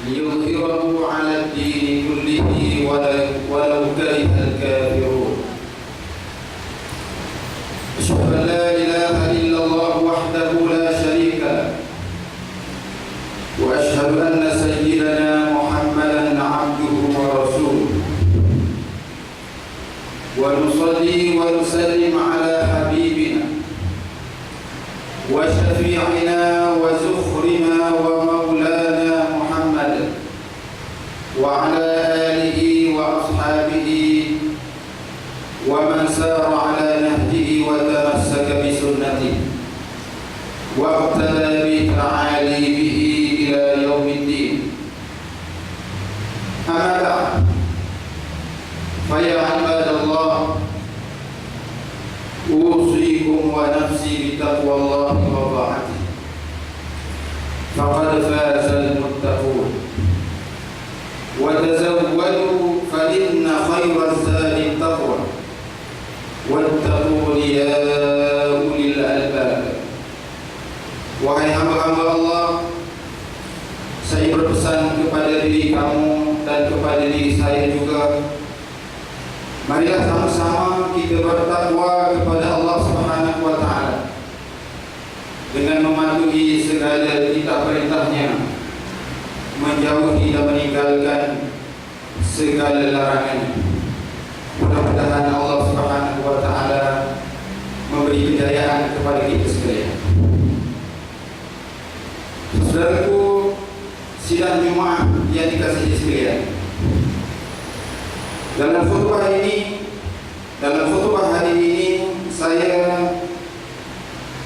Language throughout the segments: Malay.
ليظهره على الدين كله ولو كره الكافرون. أشهد أن لا إله إلا الله وحده لا شريك له، وأشهد أن سيدنا محمدا عبده ورسوله، ونصلي ونسلم على حبيبنا وشفيعنا وزخرنا ومولانا محمد وعلى آله وأصحابه ومن سار على نهجه وتمسك بسنته واقتدى بتعاليمه إلى يوم الدين. أما بعد، فيا عباد الله، أوصيكم ونفسي بتقوى الله وطاعته، فقد فاز المتقون. وتزودوا فإن خير الزاد التقوى، واتقون يا أولي الألباب. Wahai hamba-hamba Allah, saya berpesan kepada diri kamu dan kepada diri saya juga, marilah sama-sama kita bertakwa kepada Allah Subhanahu wa taala dengan mematuhi segala perintah-perintahnya, menjauhi dan meninggalkan segala larangannya. Mudah-mudahan Allah Subhanahu wa taala memberi kejayaan kepada kita sekalian. Saudaraku, sidang Jumaat yang dikasihi sekalian, dalam khutbah hari ini saya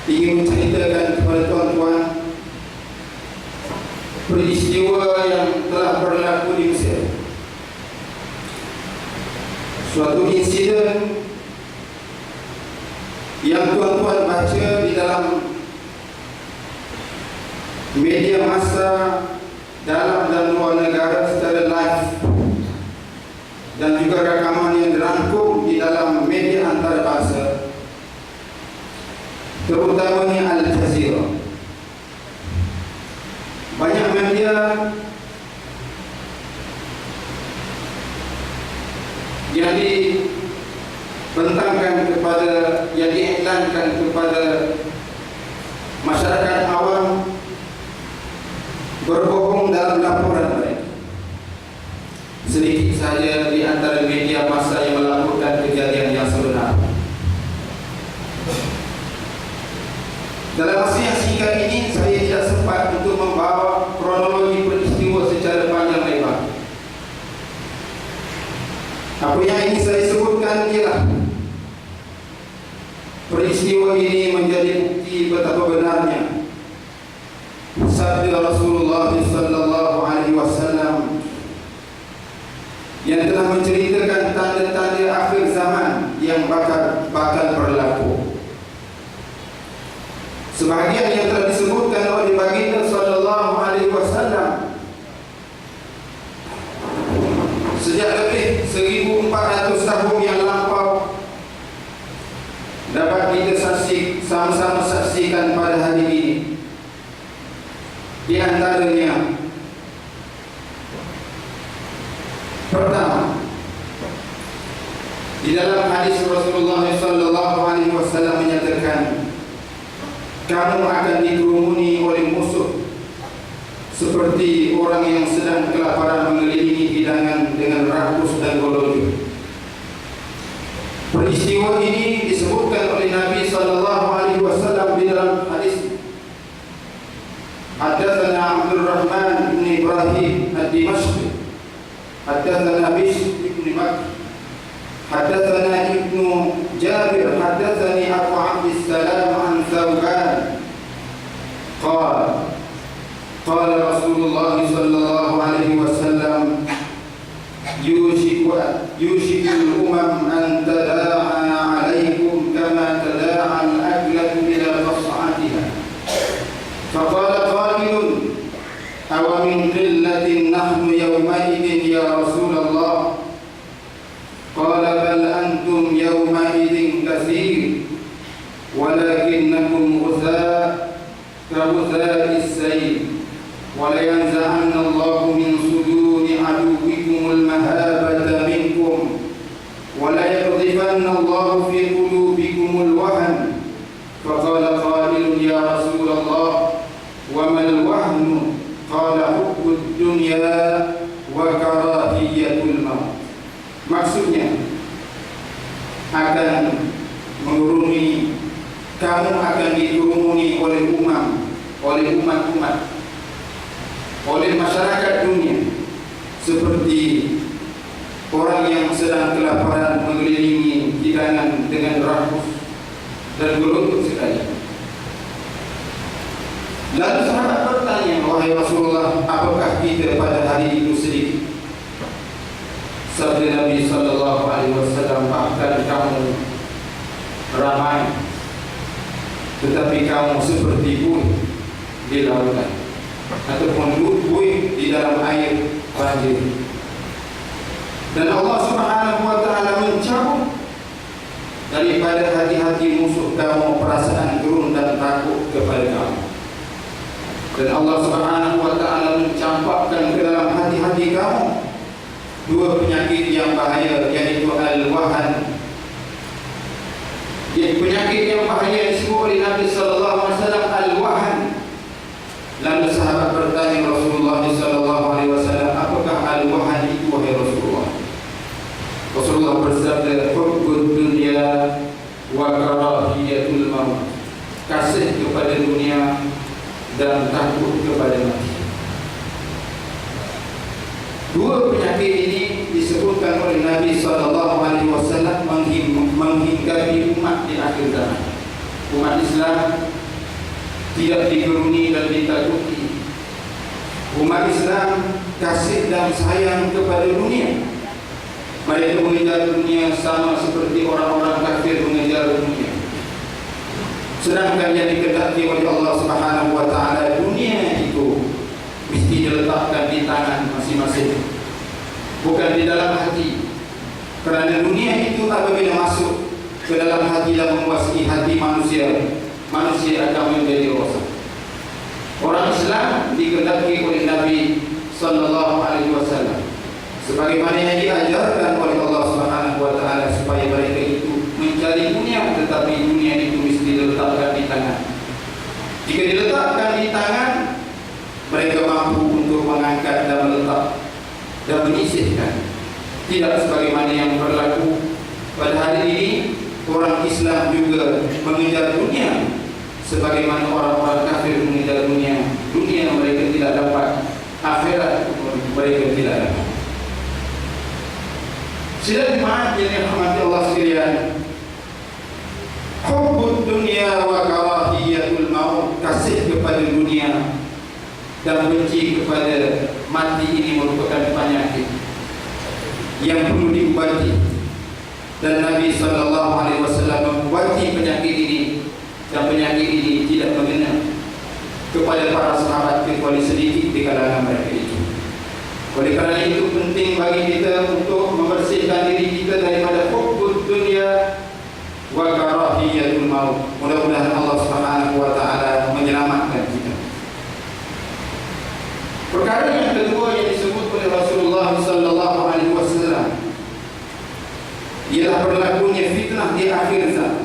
ingin menceritakan kepada tuan-tuan peristiwa yang telah berlaku di Mesir. Suatu insiden yang tuan-tuan baca di dalam media massa dalam dan luar negara secara live, dan juga rakaman yang dirangkum di dalam media antarabangsa, terutamanya Al Jazeera. Banyak media yang dibentangkan kepada, yang diiklankan kepada masyarakat awam berbohong dalam laporan mereka. Sedikit saja di antara media massa yang melaporkan kejadian yang sebenar. Dalam masa yang singkat ini, saya tidak sempat untuk membawa kronologi peristiwa secara panjang lebar. Apa yang ingin saya sebutkan ialah peristiwa ini menjadi bukti betapa benarnya sabda Rasulullah sallallahu alaihi wasallam yang telah menceritakan tanda-tanda akhir zaman yang bakal berlaku. Sebahagian yang telah disebutkan oleh baginda sallallahu alaihi wasallam sejak lebih 1400 tahun yang lampau dapat kita sama-sama saksikan pada hari ini. Di antaranya, pertama, di dalam hadis Rasulullah sallallahu alaihi wasallam menyatakan, kamu akan dikerumuni oleh musuh seperti orang yang sedang kelaparan mengelilingi hidangan dengan rakus dan golongan. Peristiwa ini disebutkan oleh Nabi sallallahu alaihi wasallam di dalam hadis. Haddatsana Abdul Rahman bin Ibrahim ad-Dimashqi, haddatsana Bishr bin Makki, haddatsana Ibnu Jabir, haddatsani Abu Abdissalam an Thawban qala qala Rasulullah sallallahu alaihi wasallam yushikul umam an tada'a alaikum kama tada'a al-aklatu ila qas'atiha. Faqala qailun aw min qillatin nahnu yawmaidin ya Rasulullah. Qala bal antum yawmaidin katsir walakinnakum ghutha ka ghutha'is sayl ولا ينزعن الله من صدور عدوكم المهابة منكم ولا يقذفن الله في قلوبكم الوهن فقال قائل يا رسول الله وما الوهن قال حب الدنيا وكراهية الموت. Maksudnya akan mengurungi, kamu akan dituruni oleh umat-umat, oleh masyarakat dunia, seperti orang yang sedang kelaparan mengelilingi hidangan dengan rakus dan berlutut sekali. Lalu sahabat bertanya, wahai Rasulullah, apakah kita pada hari itu sedikit? Sabda Nabi sallallahu alaihi wasallam, bahkan kamu ramai, tetapi kamu seperti buih di lautan, ataupun buih di dalam air banjir. Dan Allah Subhanahu wa ta'ala mencabut daripada hati-hati musuh kamu perasaan gerun dan takut kepada kamu. Dan Allah Subhanahu wa ta'ala mencampakkan ke dalam hati-hati kamu dua penyakit yang bahaya, yaitu al-wahan. Penyakit yang bahaya disebut oleh Nabi sallallahu alaihi wasallam al-wahan. Lalu sahabat bertanya Rasulullah sallallahu alaihi wasallam, apakah al-wahan itu wahai Rasulullah? Rasulullah bersabda, hubbud dunya wa karahiyatul maut. Kasih kepada dunia dan takut kepada mati. Dua penyakit ini disebutkan oleh Nabi SAW menghinggapi umat di akhir zaman. Umat Islam tidak digeruni dan ditakuti. Umat Islam kasih dan sayang kepada dunia. Mereka mengejar dunia sama seperti orang-orang kafir mengejar dunia. Sedangkan yang dikehendaki oleh Allah Subhanahu wa ta'ala, dunia itu mesti diletakkan di tangan masing-masing, bukan di dalam hati. Kerana dunia itu apabila masuk ke dalam hati dan menguasai hati manusia, manusia akan menjadi rosak. Orang Islam dikehendaki oleh Nabi sallallahu alaihi wasallam sebagaimana yang diajarkan oleh Allah Subhanahu wa ta'ala, supaya mereka itu mencari dunia, tetapi dunia itu mesti diletakkan di tangan. Jika diletakkan di tangan, mereka mampu untuk mengangkat dan meletak dan menyisihkan. Tidak sebagaimana yang berlaku pada hari ini. Orang Islam juga mengejar dunia sebagaimana orang-orang kafir mengejar dunia. Dunia mereka tidak dapat, akhirat mereka tidak dapat. Sila jemaat yang dirahmati Allah sekalian, hubbud dunya wa karahiyatul maut, kasih kepada dunia dan benci kepada mati, ini merupakan penyakit yang perlu diubati. Dan Nabi SAW mengubati penyakit ini, dan penyakit ini tidak mengena kepada para sahabat kecuali sedikit di kalangan mereka itu. Oleh kerana itu penting bagi kita untuk membersihkan diri kita daripada hubbud dunya wa karahiyatul maut. Mudah-mudahan Allah Subhanahu wa ta'ala menyelamatkan kita. Perkara yang kedua yang disebut oleh Rasulullah sallallahu alaihi wasallam ialah berlakunya fitnah di akhir zaman,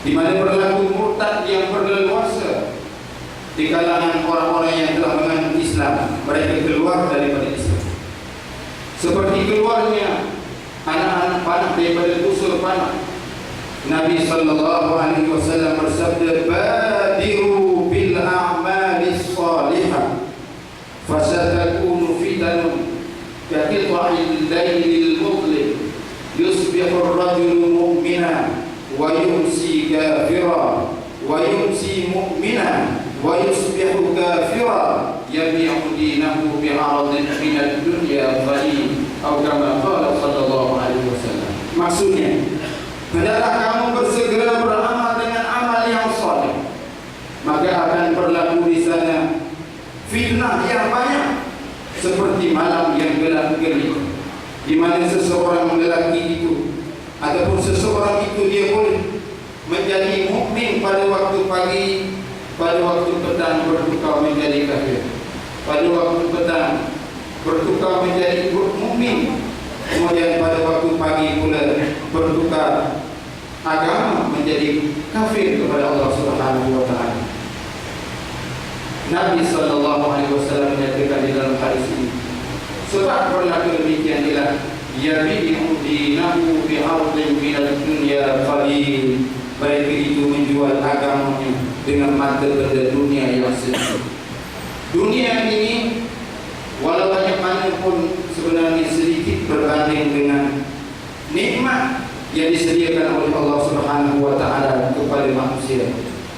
di mana berlaku murtad yang berleluasa di kalangan orang-orang yang telah menganut Islam. Mereka keluar daripada Islam, seperti keluarnya anak-anak panah daripada busur panah. Nabi sallallahu alaihi wasallam bersabda, badiru bil a'malis salihah fasatakunu fitanun kaqita'il laylil mudlim yusbihu ar-rajulu mu'mina wa yumsi kafira wa yumsi mu'mina wa yusbihu kafira yabi'u dinahu bi'aradin minad dunya qalil, atau kama qala sallallahu alaihi wasallam. Maksudnya, hendaklah kamu bersegera beramal dengan amal yang saleh, maka akan berlaku di sana fitnah yang banyak, seperti malam yang gelap gelita, di mana seseorang lelaki itu ataupun seseorang itu dia boleh menjadi mukmin pada waktu pagi pada waktu petang bertukar menjadi kafir, pada waktu petang bertukar menjadi mukmin, kemudian pada waktu pagi pula bertukar agama menjadi kafir kepada Allah Subhanahu wa taala. Nabi sallallahu alaihi wasallam menyatakan di dalam hadis ini, sebab berlaku demikian ialah yabi'u dinahu bi'ardin minad dunya qalil, mereka itu menjual agamanya dengan mata benda dunia yang sedikit. Dunia ini walau banyak mana pun sebenarnya sedikit berbanding dengan nikmat yang disediakan oleh Allah Subhanahu wa taala kepada manusia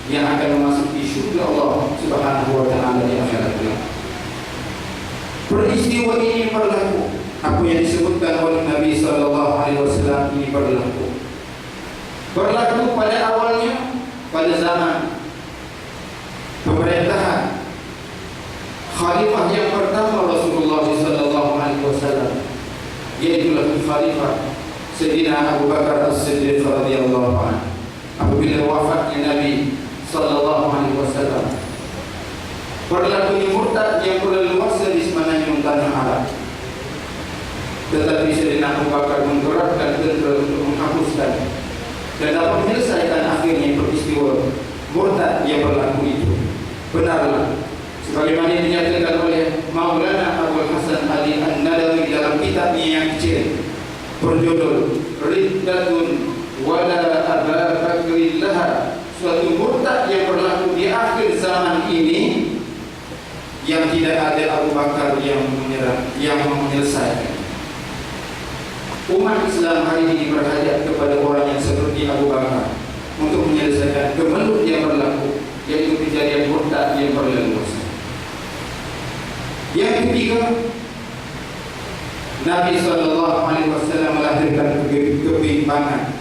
yang akan memasuki syurga Allah Subhanahu wa taala di akhirat kelak. Peristiwa ini berlaku, apa yang disebutkan oleh Nabi sallallahu alaihi wasallam ini berlaku pada awalnya, pada zaman pemerintahan khalifah yang pertama Rasulullah sallallahu alaihi wasallam, yaitu khalifah Sayyidina Abu Bakar As-Siddiq radhiyallahu anhu. Apabila wafatnya Nabi sallallahu alaihi wasallam, berlaku murtad yang berleluasa di semenanjung tanah Arab. Tetapi Sayyidina Abu Bakar menggerakkan tentera untuk menghapuskan dan dapat menyelesaikan akhirnya peristiwa murtad yang berlaku itu. Benarlah sebagaimana dinyatakan oleh Maulana Abdul Hasan Ali An-Nadawi dalam kitabnya yang kecil berjudul Riddatun Wala Aba Bakrin Laha, suatu murtad yang berlaku di akhir zaman ini yang tidak ada Abu Bakar yang menyerah, yang menyelesaikan. Umat Islam hari ini berhajat kepada orang yang seperti Abu Bakar untuk menyelesaikan kemelut yang berlaku, yaitu kejadian murtad yang berleluasa. Yang ketiga, Nabi SAW melahirkan kebimbangan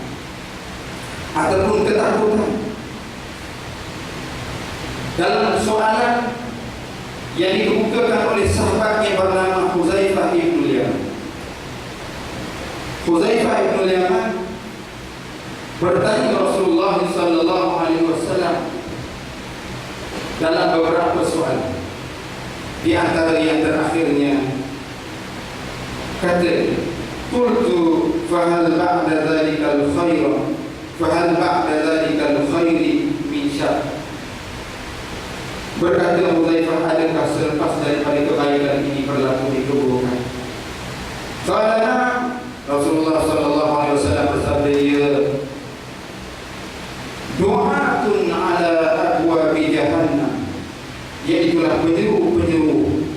ataupun ketakutan dalam soalan yang dikemukakan oleh sahabatnya bernama Huzaifah ibn Yaman. Huzaifah ibn Yaman bertanya Rasulullah SAW dalam beberapa soalan. Di antara yang terakhirnya kata, qultu fahal ba'da dhalikal khair, fahal ba'da dhalikal khairi min syar. Berkata Huzaifah, adakah selepas daripada kebaikan ini berlaku di keburukan? Qala Rasulullah sallallahu alaihi wasallam bersabda, ya, du'atun ala abwabi jahannam, iaitulah penyeru-penyeru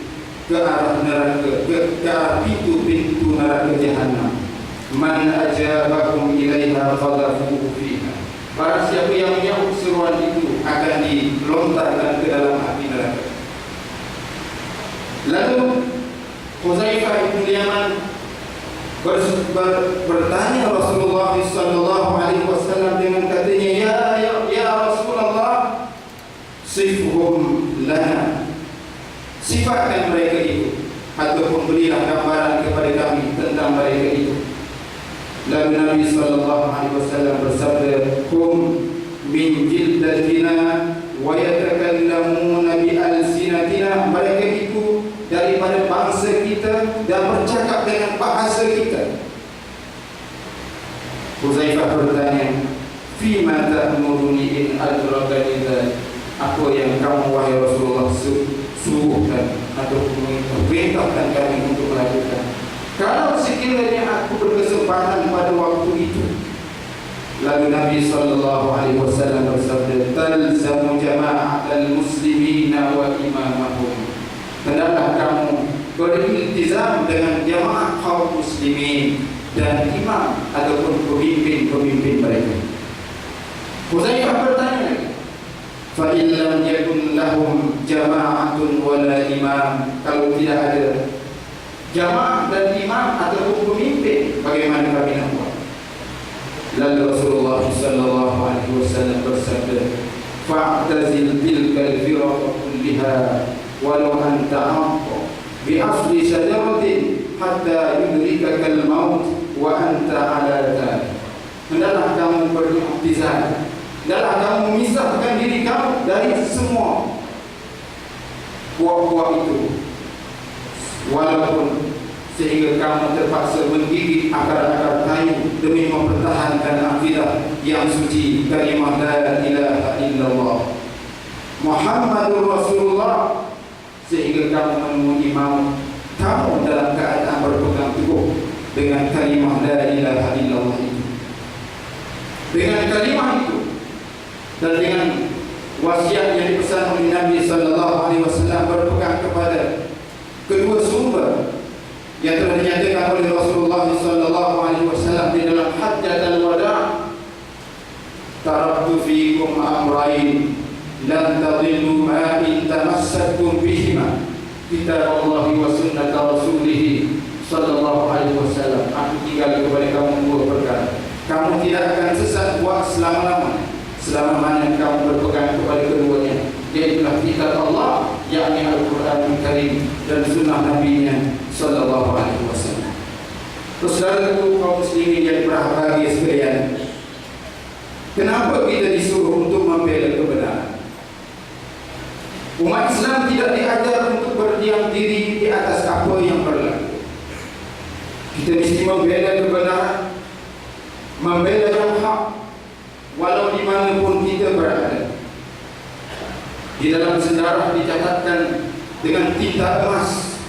ke arah neraka, ke arah pintu-pintu neraka jahannam. Man ajabakum ilaiha qadhafuhu fiha, barang siapa yang menyahut seruan itu akan dilontarkan ke dalam api neraka. Lalu Huzaifah bin Yaman bertanya Rasulullah sallallahu alaihi wasallam dengan katanya, ya Rasulullah, sifhum lana, sifatkan mereka itu ataupun berilah gambaran kepada kami tentang mereka itu. Lalu Nabi sallallahu alaihi wasallam bersabda, hum min jildatina wa yatakallamuna bi alsinatina, mereka itu daripada bangsa kita dan bercakap dengan bahasa kita. Huzaifah bertanya, fima ta'muruni in adrakani dzalik, apa yang kamu wahai Rasulullah suruhkan atau perintahkan kami untuk melakukan kalau sekiranya aku berkesempatan pada waktu itu. Lalu Nabi sallallahu alaihi wasallam bersabda, talzamu jama'atal muslimina wa imamahum, hendaklah kamu beriltizam dengan jamaah kaum muslimin dan imam ataupun pemimpin-pemimpin mereka. Huzaifah bertanya, fa in lam yakun lahum jama'atun wala imam, kalau tidak ada jamaah dan imam ataupun pemimpin, bagaimana kami nak buat? Lalu Rasulullah sallallahu alaihi wasallam bersabda, fa'tazil tilkal firaq kullaha walau anta aqqa bi asli syajaratin hatta yudrikakal maut wa anta ala dzalik. Hendaklah kamu beriktizam adalah kamu memisahkan diri kamu dari semua buah-buah itu, walaupun sehingga kamu terpaksa menggigit akar-akar kayu demi mempertahankan akidah yang suci kalimah la ilaha illallah Muhammadur Rasulullah, sehingga kamu menemui maut kamu dalam keadaan berpegang teguh dengan kalimah la ilaha illallah itu. Dengan kalimah itu dan dengan wasiat yang dipesan oleh Nabi sallallahu alaihi wasallam berpegang kepada kedua sumber yang telah dinyatakan oleh Rasulullah sallallahu alaihi wasallam di dalam hajjatul wada', taraktu fiikum amrayn lan tadillu ma in tamassaktum bihima kitab Allah wa sunnah rasulih sallallahu alaihi wasallam. Aku tinggal kepada kamu dua perkara, kamu tidak akan sesat buat selama-lamanya selama mana kamu berpegang kepada keduanya, yaitu kitab Allah, yakni Al-Quran Karim, dan sunnah Nabi-Nya sallallahu alaihi wasallam. Terus saudaraku kaum muslimin yang berbahagia sekalian, kenapa kita disuruh untuk membela kebenaran? Umat Islam tidak diajar untuk berdiam diri di atas apa yang berlaku. Kita mesti membela kebenaran, membela yang hak, walau di mana pun kita berada. Di dalam sejarah dicatatkan dengan tinta emas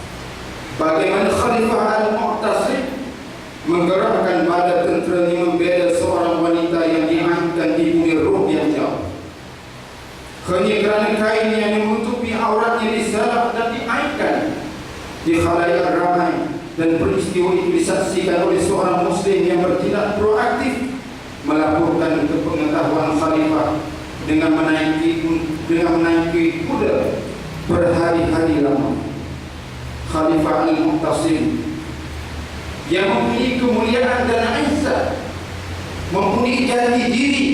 bagaimana Khalifah Al-Mu'tasim menggerakkan bala tenteranya membela seorang wanita yang diangkat di bumi Rom yang jauh, hanya kerana kain yang menutupi auratnya disalak dan diaibkan di khalayak ramai. Dan peristiwa itu disaksikan oleh seorang Muslim yang bertindak proaktif melaporkan kepengetahuan Khalifah dengan menaiki kuda berhari-hari lama. Khalifah Al-Mu'tasim yang mempunyai kemuliaan dan izzah, mempunyai jati diri,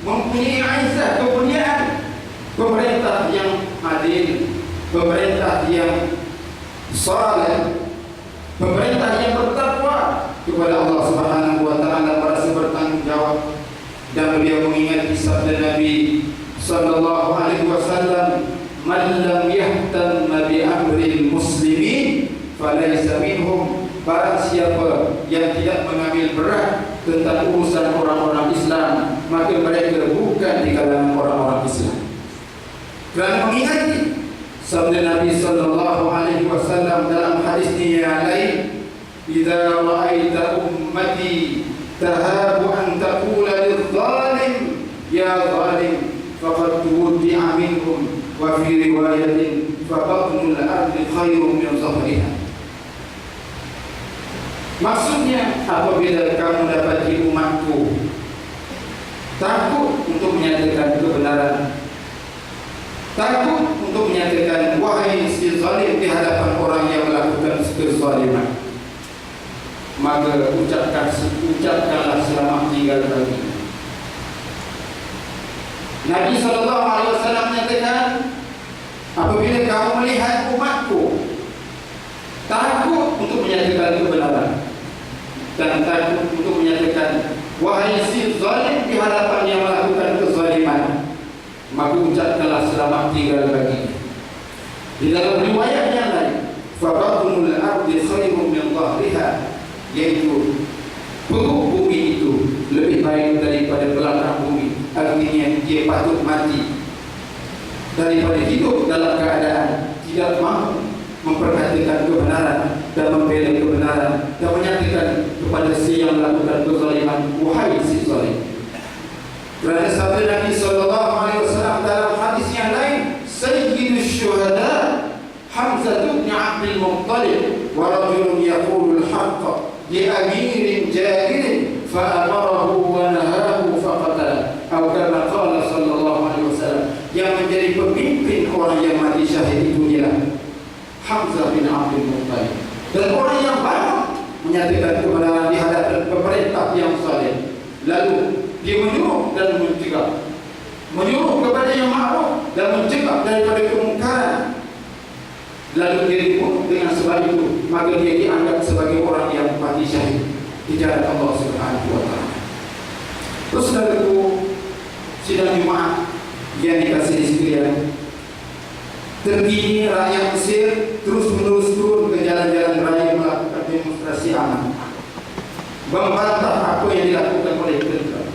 mempunyai izzah, kemuliaan, pemerintah yang adil, pemerintah yang saleh, pemerintah yang bertakwa kepada Allah Subhanahu wa taala, merasa bertanggung jawab. Dan beliau mengingat sabda Nabi sallallahu alaihi wasallam, "Man lam yahtamma bi amril muslimin falaysa minhum." Barang siapa yang tidak mengambil berat tentang urusan orang-orang Islam, maka mereka bukan di kalangan orang-orang Islam. Kerana mengingati sabda Nabi sallallahu alaihi wasallam dalam hadisnya yang lain, "Idza ra'aita ummati tahabu an taqula lidh-dhalim ya dhalim faqad tuwdi'a minhum wa fi riwayatin fa batnul ardi khairun min zahriha." Maksudnya, apabila kamu dapati umatku takut untuk menyatakan kebenaran, takut untuk menyatakan wahai si zalim di hadapan orang yang melakukan kezaliman, maka ucapkanlah selamat tinggal bagi. Nabi SAW menyatakan, apabila kamu melihat umatku takut untuk menyatakan kebenaran dan takut untuk menyatakan wahai si zalim di hadapan yang melakukan kezaliman, maka ucapkanlah selamat tinggal bagi. Di dalam riwayat yang lain, fabatnul ardi khairun min dhahriha, yaitu perut bumi itu lebih baik daripada belakang bumi. Artinya dia patut mati daripada hidup dalam keadaan tidak mahu memperhatikan kebenaran dan membela kebenaran dan menyatakan kepada si yang melakukan kezaliman, wahai si zalim. Kerana sabda Nabi sallallahu alaihi wasallam dalam hadis yang lain, sayyidus syuhada Hamzah bin Abdul Muttalib wa rajulun yaqulu al-haqq li amirin jahilin fa amarahu wa nahahu fa qatala, atau kama qala sallallahu alaihi wasallam. Yang menjadi pemimpin orang yang mati syahid itu ialah Hamzah bin Abdul Muttalib, dan orang yang banyak menyatakan kebenaran di hadapan pemerintah yang saleh, lalu dia menyuruh dan mencegah, menyuruh kepada yang ma'ruf dan mencegah daripada kemungkaran, lalu dia dibunuh dengan sebab itu, maka dia dianggap sebagai orang yang mati syahid di jalan Allah Subhanahu wa taala. Terus saudaraku, sidang Jumaat yang dikasihi sekalian, terkini rakyat Mesir terus-menerus turun ke jalan-jalan raya melakukan demonstrasi aman, membantah apa yang dilakukan oleh tentera.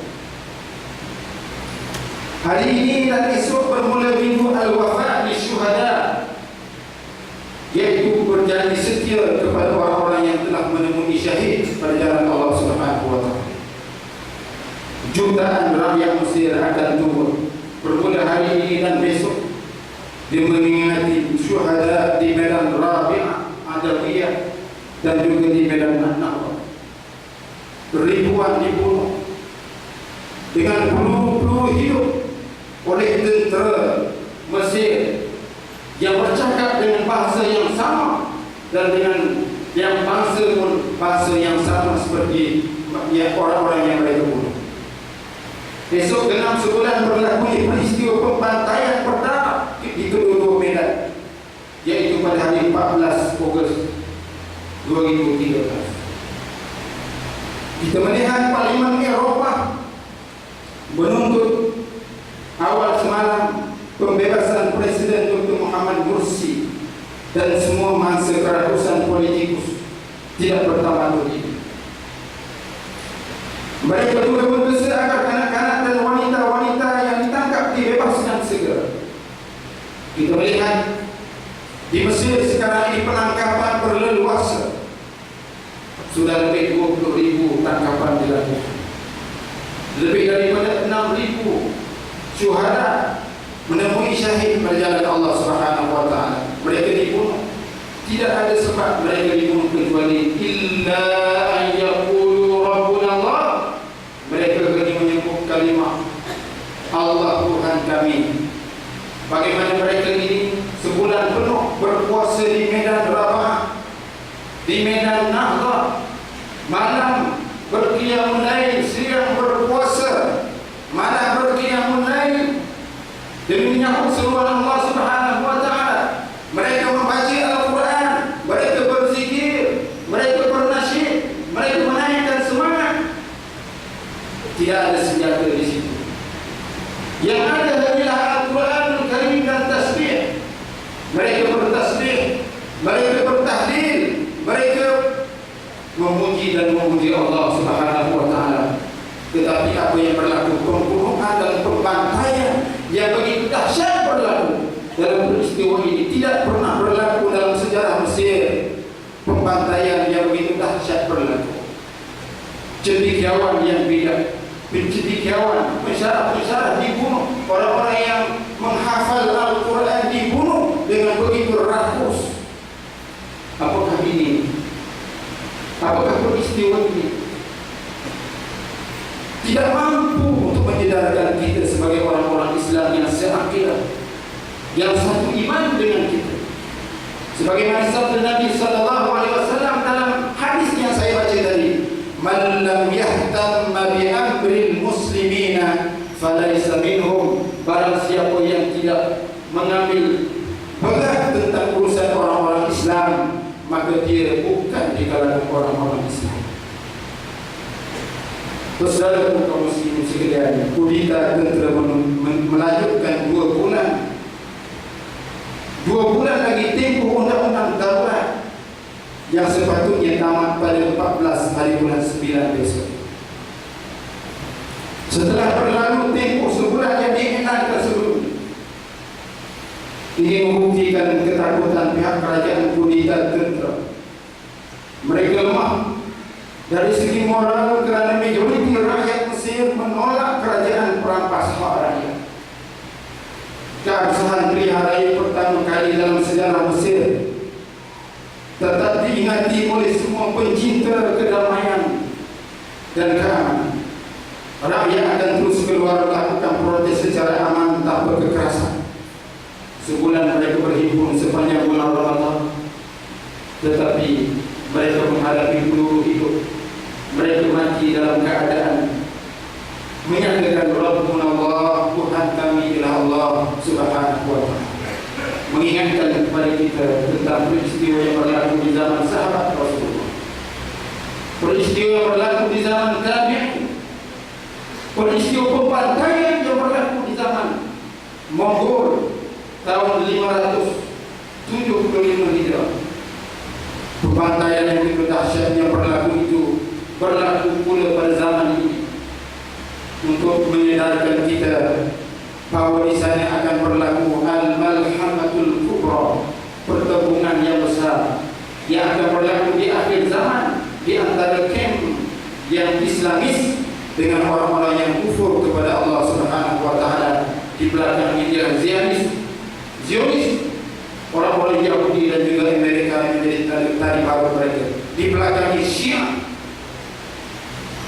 Hari ini dan esok bermula minggu Al-Wafa Syuhada, yaitu berjanji setia kepada orang-orang yang telah menemui syahid pada jalan Allah Subhanahu wa taala. Jutaan rakyat Mesir akan turun bermula hari ini dan besok dia mengingati syuhada di medan Rabi'ah Adawiyah dan juga di medan An-Nahda. Ribuan dibunuh dengan peluru-peluru hidup oleh tentera Mesir yang bercakap dengan bahasa yang sama dan dengan yang bahasa yang sama seperti orang-orang yang mereka bunuh. Esok genap sebulan berlaku peristiwa pembantaian pertama di kedua-dua medan, yaitu pada hari 14 Ogos 2013. Kita melihat Parlimen Eropah menuntut awal semalam pembebasan Presiden Dr. Muhammad Mursi dan semua mangsa keratusan politikus tidak bertamadun ini. Mereka juga berdesak agar kanak-kanak dan wanita-wanita yang ditangkap dibebaskan segera. Kita melihat di Mesir sekarang ini penangkapan berleluasa. Sudah lebih 20,000 tangkapan dilakukan. Lebih daripada 6,000 syuhada menemui syahid pada jalan Allah Subhanahu wa taala. Mereka dibunuh. Tidak ada sebab mereka dibunuh kecuali illa an yaqulu rabbuna Allah. Mereka hanya menyebut kalimah Allah Tuhan kami. Bagaimana mereka ini sebulan penuh berpuasa di medan Rabah, di medan Nahda, malam berqiyamul lail, siang berpuasa, malam berqiyamul lail demi menyambut seruan Allah Subhanahu wa taala. Mereka membaca Al-Quran, mereka berzikir, mereka bernasyid, mereka menaikkan semangat. Tidak ada senjata di situ. Yang ada hanyalah Al-Quranul Karim dan tasbih. Mereka bertasbih, mereka bertahlil, mereka memuji dan memuji Allah Subhanahu wa taala. Tetapi apa yang berlaku, pembunuhan dan pembantaian yang begitu dahsyat berlaku dalam peristiwa ini, tidak pernah berlaku dalam sejarah Mesir. Pembantaian yang begitu dahsyat berlaku. Cendekiawan yang bidak, pencendekiawan, pensyarah dibunuh, orang-orang yang menghafal Al-Quran dibunuh dengan begitu rakus. Apakah ini? Apakah peristiwa ini tidak mampu untuk menyedarkan kita sebagai orang-orang Islam yang seakidah, yang satu iman dengan kita? Sebagaimana sabda Nabi sallallahu alaihi wasallam dalam hadis yang saya baca tadi, "Man lam yahtamma bi amril muslimina falaysa minhum." Barang siapa yang tidak mengambil berat tentang urusan orang-orang Islam, maka dia bukan di kalangan orang-orang Islam. Saudara kaum muslimin sekalian, kudeta tentera melanjutkan 2 bulan. 2 bulan lagi tempoh undang-undang darurat yang sepatutnya tamat pada 14 hari bulan 9 besok. Setelah berlalu tempoh sebulan yang diiklankan sebelumnya, ingin membuktikan ketakutan pihak kerajaan kudeta tentera. Mereka lemah dari segi moral kerana majoriti rakyat Mesir menolak kerajaan perampas hak rakyat. Keabsahan pilihan raya pertama kali dalam sejarah Mesir tetap diingati oleh semua pencinta kedamaian dan keamanan. Rakyat akan terus keluar melakukan protes secara aman tanpa kekerasan. Sebulan mereka berhimpun sepanjang bulan Ramadan, tetapi mereka menghadapi peluru hidup. Mereka mati dalam keadaan menyatakan Rabbuna Allah, Tuhan kami ialah Allah Subhanahu wa ta'ala. Mengingatkan kepada kita tentang peristiwa yang berlaku di zaman sahabat Rasulullah, peristiwa yang berlaku di zaman tabi'in, peristiwa pembantaian yang berlaku Mongol tahun 575 Hijrah. Pembantaian yang begitu dahsyat yang berlaku itu berlaku pula pada zaman ini untuk menyedarkan kita bahawa di sana akan berlaku al-malhamatul kubra, pertempuran yang besar yang akan berlaku di akhir zaman di antara kem yang Islamis dengan orang-orang yang kufur kepada Allah Subhanahu wa taala. Di belakangnya ialah Zionis, orang-orang Yahudi dan juga Amerika yang menjadi tali baru mereka. Di belakangnya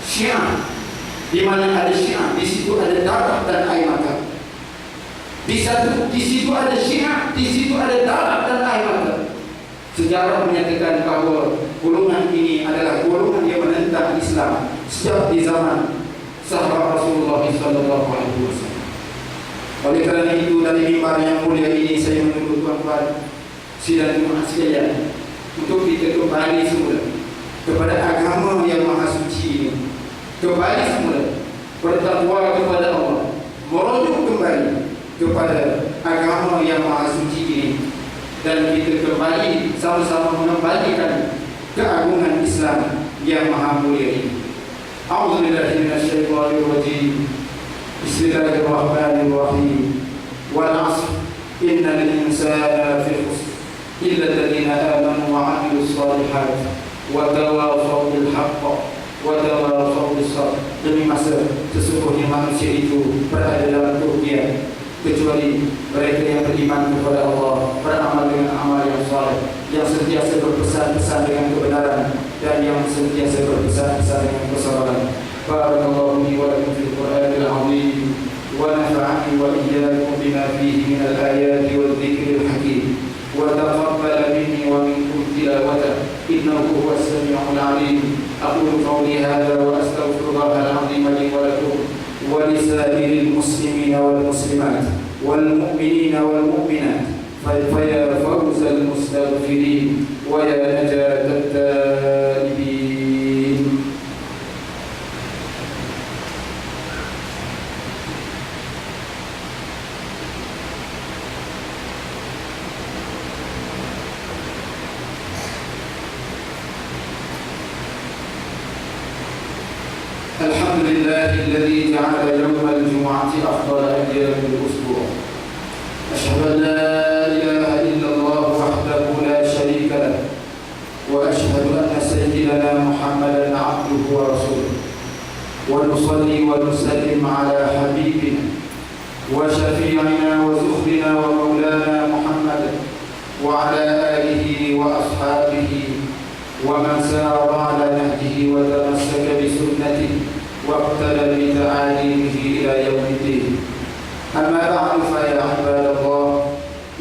Syiah, di mana ada Syiah, di situ ada darah dan air mata. Di situ ada Syiah, di situ ada darah dan air mata. Sejarah menyatakan bahawa golongan ini adalah golongan yang menentang Islam sejak di zaman sahabat Rasulullah SAW. Oleh kerana itu, dari mimbar yang mulia ini saya menuntut tuan-tuan sidang jemaah sekalian untuk kita kembali semula kepada agama yang maha suci ini, kembali semula bertakwa kepada Allah, merujuk kembali kepada agama yang maha suci ini, dan kita kembali sama-sama mengembalikan keagungan Islam yang maha mulia ini. A'udzubillahi minasyaitonir rajim. Bismillahirrahmanirrahim. Wal 'ashr innal insana lafi khusr illa alladziina aamanu wa 'amilus shalihaat wa tawashaw bil haqq wa tawashaw bis sabr. Demi masa sesungguhnya manusia itu berada dalam kerugian kecuali mereka yang beriman kepada Allah, beramal dengan amal yang saleh, yang sentiasa berpesan-pesan dengan kebenaran, dan yang sentiasa berpesan-pesan dengan kesabaran. Barakallahu li wa lakum fil Qur'anil 'azim wa nafa'ani wa iyyakum bima fihi min al-ayati wadh-dhikril hakim wa taqabbal minni wa minkum tilawatahu innahu huwas sami'ul 'alim. Aqulu qawli hadha wa astaghfirullahal 'azim li wa lakum wa lisa'iril muslimina wal muslimat wal mu'minina wal mu'minat فيا فوز المستغفرين ويا نجاة التائبين. الحمد لله الذي جعل يوم الجمعة أفضل أيام الأسبوع. أشهد أن لا إله إلا الله وحده لا شريك له وأشهد أن سيدنا محمدا عبده ورسوله ونصلي ونسلم على حبيبنا وشفيعنا وزخرنا ومولانا محمد وعلى آله وأصحابه ومن سار على نهجه وتمسك بسنته واقتدى بتعاليمه إلى يوم الدين. أما بعد فيا عباد الله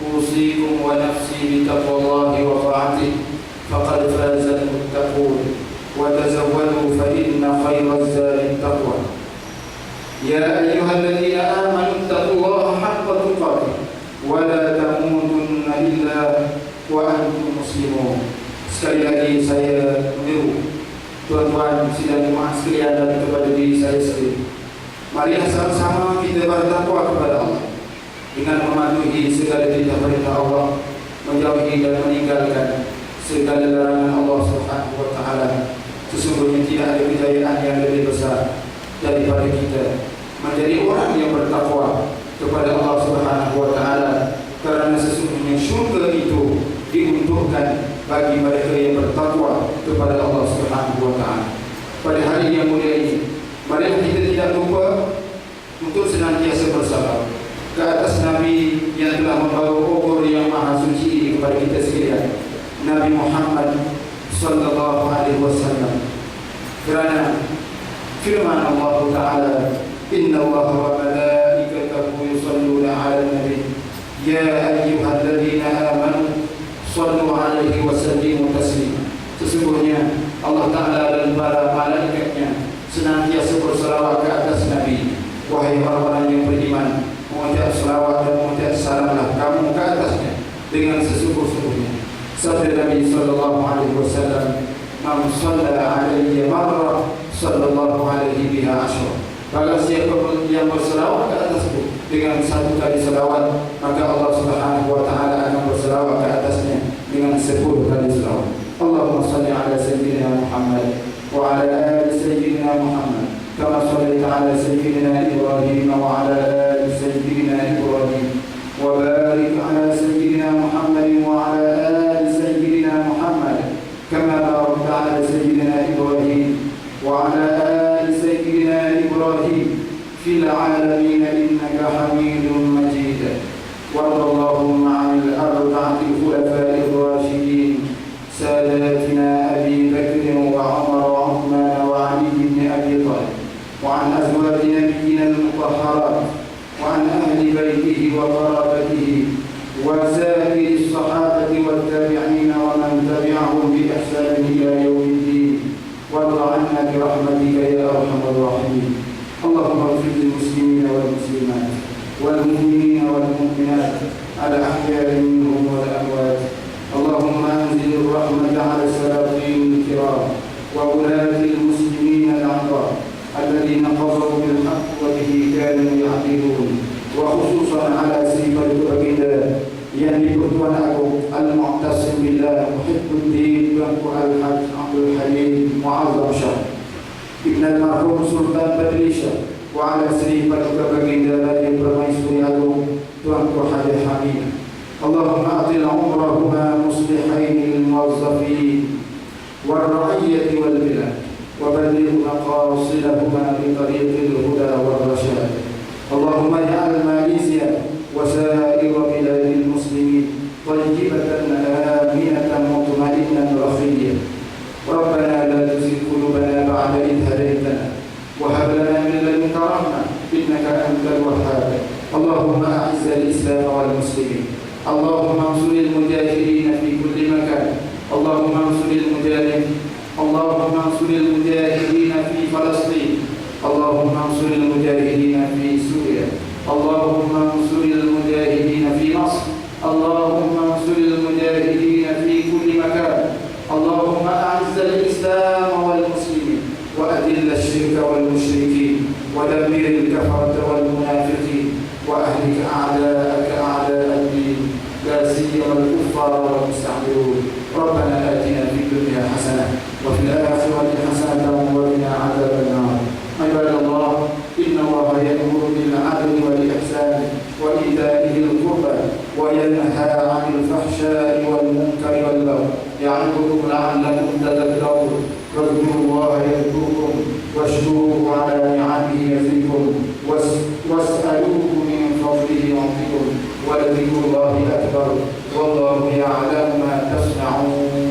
أوصيكم ونفسي بتقوى الله وطاعته فقد فاز المتقون وتزودوا فإن خير الزاد التقوى. يا أيها الذين آمنوا اتقوا الله حق تقاته ولا تموتن إلا وأنتم مسلمون. Sekali lagi saya menyeru tuan-tuan sidang jemaah sekalian dan kepada diri saya sendiri, marilah sama-sama kita bertakwa kepada Allah dengan mematuhi segala perintah Allah, menjauhi dan meninggalkan segala larangan Allah Subhanahu wa taala. Sesungguhnya tidak ada kejayaan yang lebih besar daripada kita menjadi orang yang bertakwa kepada Allah Subhanahu wa taala, kerana sesungguhnya syurga itu diuntukkan bagi mereka yang bertakwa kepada Allah Subhanahu wa taala. Pada hari yang mulia ini, marilah kita tidak lupa untuk senantiasa bersabar ke atas Nabi yang telah membawa obor yang maha suci ini kepada kita sekalian, Nabi Muhammad sallallahu alaihi wasallam. Kerana firman Allah taala, inna Allah wa malaikatahu yusalluna 'alan nabi ya ayyuhalladzina amanu sallu alaihi wa sallimu taslima. Sesungguhnya Allah Ta'ala dan para malaikatnya senantiasa berselawat ke atas Nabi. Wahai orang-orang yang beriman, mengucap selawat dan mengucap salamlah kamu ke atasnya dengan sesungguh-sungguhnya. Sabda Nabi sallallahu alaihi wasallam, man shalla alayya marrah sallallahu alaihi biha ashra. Barang siapa yang berselawat ke atasku dengan 1 kali selawat, maka Allah Subhanahu wa taala akan berselawat ke atasnya dengan 10 kali selawat. Allahumma shalli ala sayyidina Muhammad wa ala ali sayyidina Muhammad kama shallaita ala sayyidina Ibrahim wa ala ali sayyidina Ibrahim wa barik ala sayyidina Muhammad wa ala ali sayyidina Muhammad kama barakta ala sayyidina Ibrahim wa ala ali sayyidina Ibrahim fil alamin innaka Hamidum Majid. وارض اللهم عن الأربعة الخلفاء الراشدين ساداتنا أبي بكر وعمر وعثمان وعلي بن أبي طالب وعن أزواج نبينا المطهرات وعن أهل بيته وقرابته وسائر الصحابة والتابعين ومن تبعهم بإحسان إلى يوم الدين. وارض عنا برحمتك يا أرحم الراحمين. اللهم اغفر للمسلمين والمسلمات والمؤمنين والمؤمنات الأحياء منهم والأموات. اللهم أنزل الرحمة على السلاطين الكرام وولاة المسلمين الأعضاء الذين قضوا بالحق وبه كانوا يعدلون، وخصوصا على سيف الأبدان يعني Pertuan Agung Al-Mu'tasim Billah Muhibbuddin Tuanku Al-Hajj Abdul Halim Mu'azzam Shah Ibn Al-Marhum Sultan Badrisha wa ala Sri Paduka Baginda Raja Permaisuri Agung Tuanku Haji Hamid. Allahumma atil umrahuma muslihain al-muwazzafin wal-ra'iyyati wal-bilad wa balligh maqasidahuma bi tariqil huda wal-rashad. Allahumma ij'al Malaysia وسائر بلاد المسلمين طيبة آمنة مطمئنة رخية. ربنا لا تزغ قلوبنا بعد إذ هديتنا وهب لنا من لدنك رحمة إنك أنت الوهاب. اللهم أعز الإسلام والمسلمين. اللهم انصر المجاهدين في كل مكان. اللهم انصر المجاهدين في فلسطين. اللهم انصر المجاهدين في سوريا. اللهم انصر المجاهدين في مصر. اللهم انصر المجاهدين في كل مكان. اللهم أعز الإسلام والمسلمين وأذل الشرك والمشركين ودمر الكفرة والمنافقين وأهلك أعداءك أعداء الدين لا سيما الكفار والمستعمرون. ربنا آتنا في الدنيا حسنة وفي الآخرة حسنة وقنا عذاب النار. عباد الله، إن الله يأمر بالعدل والإحسان وإيتاء ذي القربى وينهى عن الفحشاء والمنكر والبغي يعظكم لعلكم تذكرون. فاذكروا الله يذكركم واشكروه على نعمه يزدكم واسألوه من فضله يعطكم ولذكر الله أكبر والله يعلم ما تصنعون.